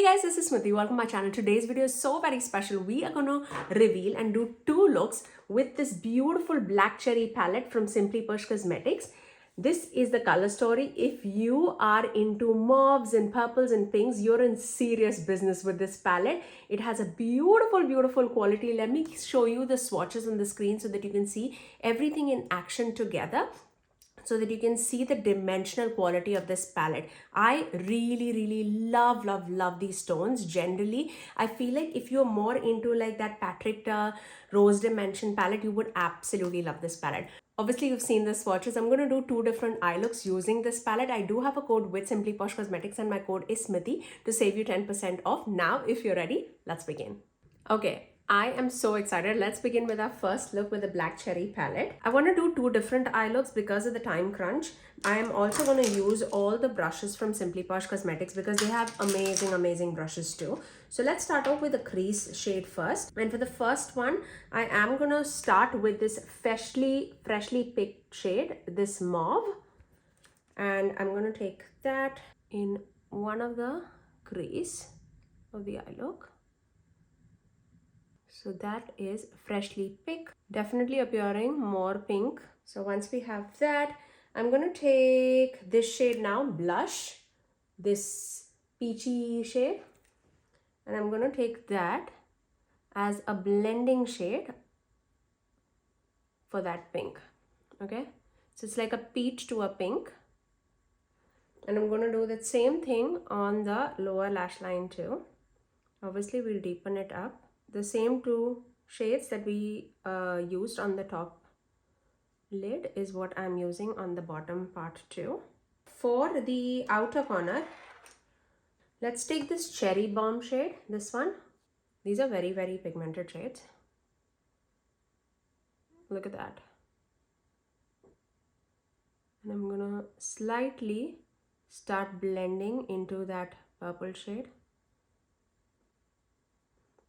Hey guys, this is Smithy. Welcome to my channel. Today's video is so very special. We are going to reveal and do two looks with this beautiful black cherry palette from Simply Posh Cosmetics. This is the color story. If you are into mauves and purples and pinks, you're in serious business with this palette. It has a beautiful, beautiful quality. Let me show you the swatches on the screen so that you can see everything in action together, so that you can see the dimensional quality of this palette. I really love these tones. Generally, I feel like if you're more into like that Patrick Rose Dimension palette, you would absolutely love this palette. Obviously, you've seen the swatches. I'm going to do two different eye looks using this palette. I do have a code with Simply Posh Cosmetics and my code is Smithy to save you 10% off. Now, if you're ready, let's begin. Okay. I am so excited. Let's begin with our first look with the black cherry palette. I want to do two different eye looks because of the time crunch. I am also going to use all the brushes from Simply Posh Cosmetics because they have amazing brushes too. So let's start off with the crease shade first. And for the first one, I am going to start with this freshly picked shade, this mauve. And I'm going to take that in one of the crease of the eye look. So that is freshly picked, definitely appearing more pink. So once we have that, I'm going to take this shade now, blush, this peachy shade, and I'm going to take that as a blending shade for that pink. Okay, so it's like a peach to a pink, and I'm going to do the same thing on the lower lash line too. Obviously, we'll deepen it up. The same two shades that we used on the top lid is what I'm using on the bottom part too. For the outer corner, let's take this cherry bomb shade, this one. These are very pigmented shades. Look at that. And I'm gonna slightly start blending into that purple shade,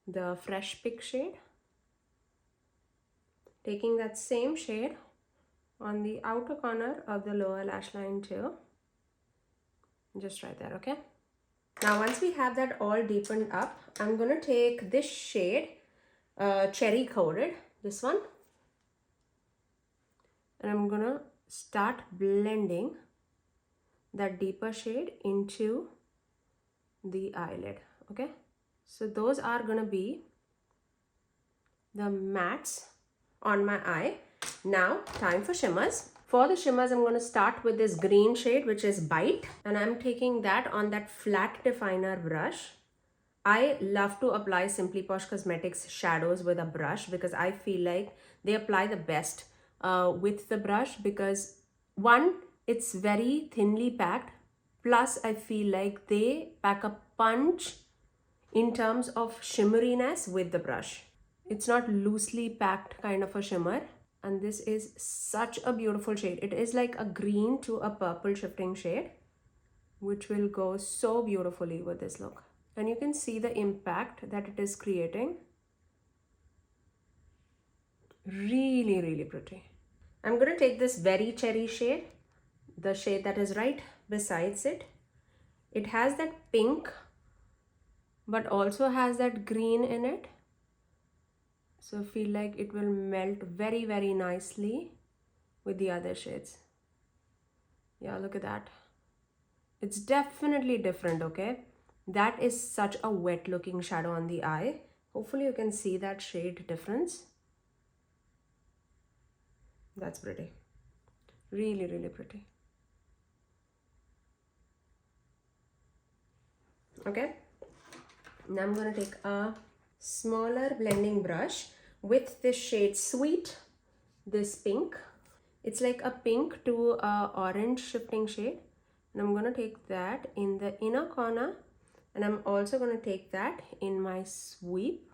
the fresh pick shade, taking that same shade on the outer corner of the lower lash line too, just right there. Okay, now once we have that all deepened up, I'm going to take this shade, cherry coated, this one, and I'm going to start blending that deeper shade into the eyelid. Okay, so those are going to be the mattes on my eye. Now time for shimmers. For the shimmers, I'm going to start with this green shade, which is Bite, and I'm taking that on that flat definer brush. I love to apply Simply Posh Cosmetics shadows with a brush because I feel like they apply the best with the brush, because one, it's very thinly packed, plus I feel like they pack a punch in terms of shimmeriness with the brush. It's not loosely packed kind of a shimmer, and this is such a beautiful shade. It is like a green to a purple shifting shade, which will go so beautifully with this look. And you can see the impact that it is creating. Really pretty. I'm going to take this very cherry shade, the shade that is right besides it. It has that pink, but also has that green in it. So I feel like it will melt very nicely with the other shades. Yeah, look at that. It's definitely different, okay? That is such a wet looking shadow on the eye. Hopefully you can see that shade difference. That's pretty. Really pretty. Okay. Now I'm going to take a smaller blending brush with this shade Sweet, this pink. It's like a pink to a orange shifting shade, and I'm going to take that in the inner corner, and I'm also going to take that in my sweep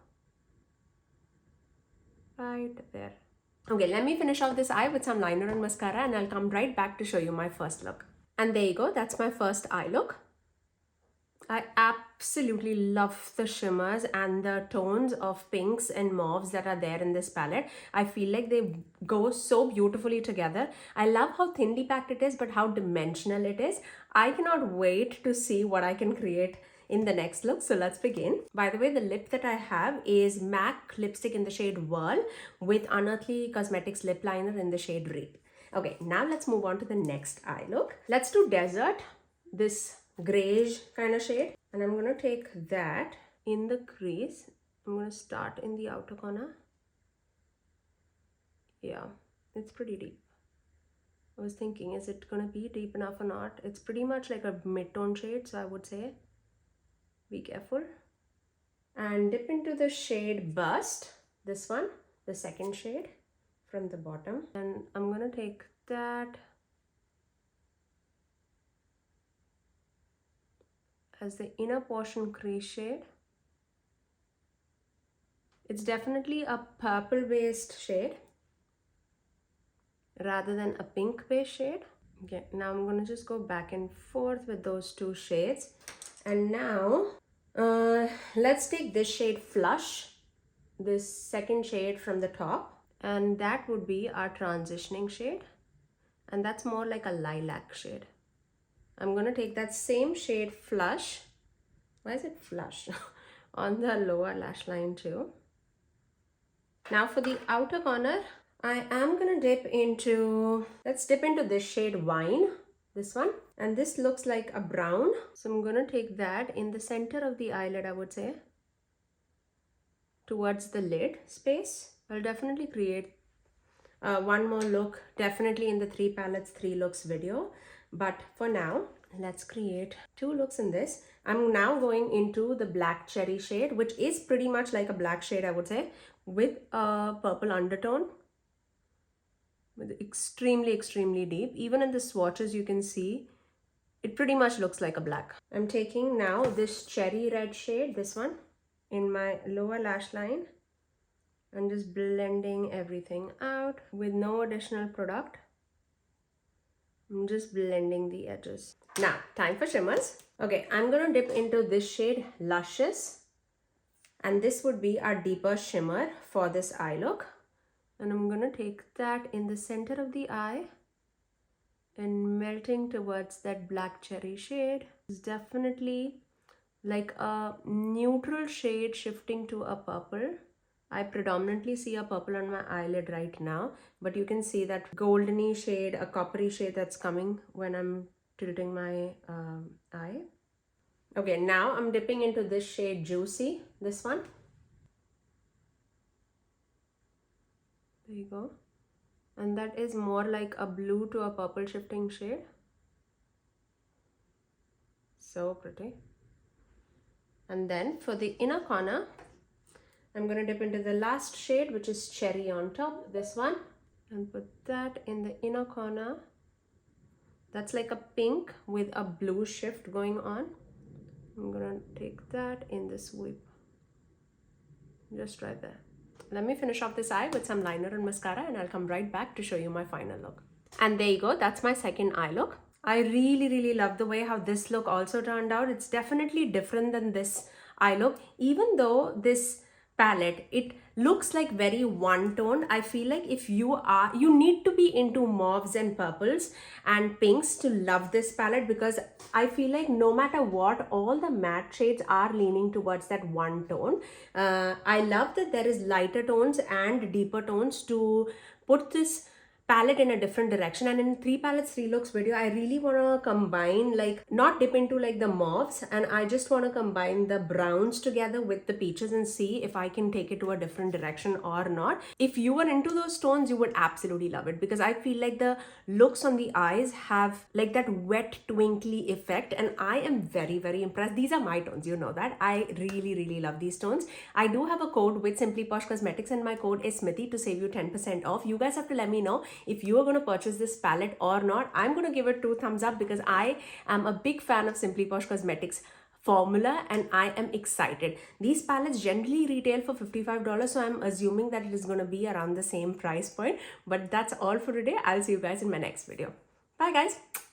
right there. Okay, let me finish off this eye with some liner and mascara, and I'll come right back to show you my first look. And there you go, that's my first eye look. I absolutely love the shimmers and the tones of pinks and mauves that are there in this palette. I feel like they go so beautifully together. I love how thinly packed it is, but how dimensional it is. I cannot wait to see what I can create in the next look. So let's begin. By the way, the lip that I have is MAC lipstick in the shade Whirl with Unearthly Cosmetics lip liner in the shade Reap. Okay, now let's move on to the next eye look. Let's do Desert, this grayish kind of shade. And I'm going to take that in the crease. I'm going to start in the outer corner. Yeah, it's pretty deep. I was thinking, is it going to be deep enough or not? It's pretty much like a mid-tone shade, so I would say be careful. And dip into the shade Bust, this one, the second shade from the bottom. And I'm going to take that as the inner portion crease shade. It's definitely a purple-based shade rather than a pink-based shade. Okay, now I'm going to just go back and forth with those two shades. And now, let's take this shade Flush, this second shade from the top. And that would be our transitioning shade. And that's more like a lilac shade. I'm going to take that same shade Flush. Why is it Flush? On the lower lash line too. Now for the outer corner, I am going to dip into, let's dip into this shade Wine, this one. And this looks like a brown. So I'm going to take that in the center of the eyelid, I would say, towards the lid space. I'll definitely create one more look, definitely in the 3 palettes, 3 looks video. But for now, let's create 2 looks in this. I'm now going into the Black Cherry shade, which is pretty much like a black shade, I would say, with a purple undertone. With extremely, extremely deep. Even in the swatches, you can see it pretty much looks like a black. I'm taking now this cherry red shade, this one, in my lower lash line. And just blending everything out with no additional product. I'm just blending the edges. Now, time for shimmers. Okay, I'm going to dip into this shade Luscious. And this would be our deeper shimmer for this eye look. And I'm going to take that in the center of the eye and melting towards that Black Cherry shade. It's definitely like a neutral shade shifting to a purple. I predominantly see a purple on my eyelid right now, but you can see that goldeny shade, a coppery shade that's coming when I'm tilting my eye. Okay, now I'm dipping into this shade Juicy, this one. There you go. And that is more like a blue to a purple shifting shade. So pretty. And then for the inner corner, I'm going to dip into the last shade, which is Cherry on top, this one. And put that in the inner corner. That's like a pink with a blue shift going on. I'm going to take that in this sweep. Just right there. Let me finish off this eye with some liner and mascara, and I'll come right back to show you my final look. And there you go. That's my second eye look. I really, really love the way how this look also turned out. It's definitely different than this eye look. Even though this palette, it looks like very one-toned, I feel like if you need to be into mauves and purples and pinks to love this palette, because I feel like no matter what, all the matte shades are leaning towards that one tone. I love that there is lighter tones and deeper tones to put this palette in a different direction. And in 3 palettes 3 looks video, I really want to combine, like, not dip into like the mauves, and I just want to combine the browns together with the peaches and see if I can take it to a different direction or not. If you are into those tones, you would absolutely love it, because I feel like the looks on the eyes have like that wet twinkly effect, and I am very, very impressed. These are my tones, you know that. I really, really love these tones. I do have a code with Simply Posh Cosmetics, and my code is Smithy to save you 10% off. You guys have to let me know if you are going to purchase this palette or not. I'm going to give it 2 thumbs up because I am a big fan of Simply Posh Cosmetics formula, and I am excited. These palettes generally retail for $55, so I'm assuming that it is going to be around the same price point. But that's all for today. I'll see you guys in my next video. Bye guys.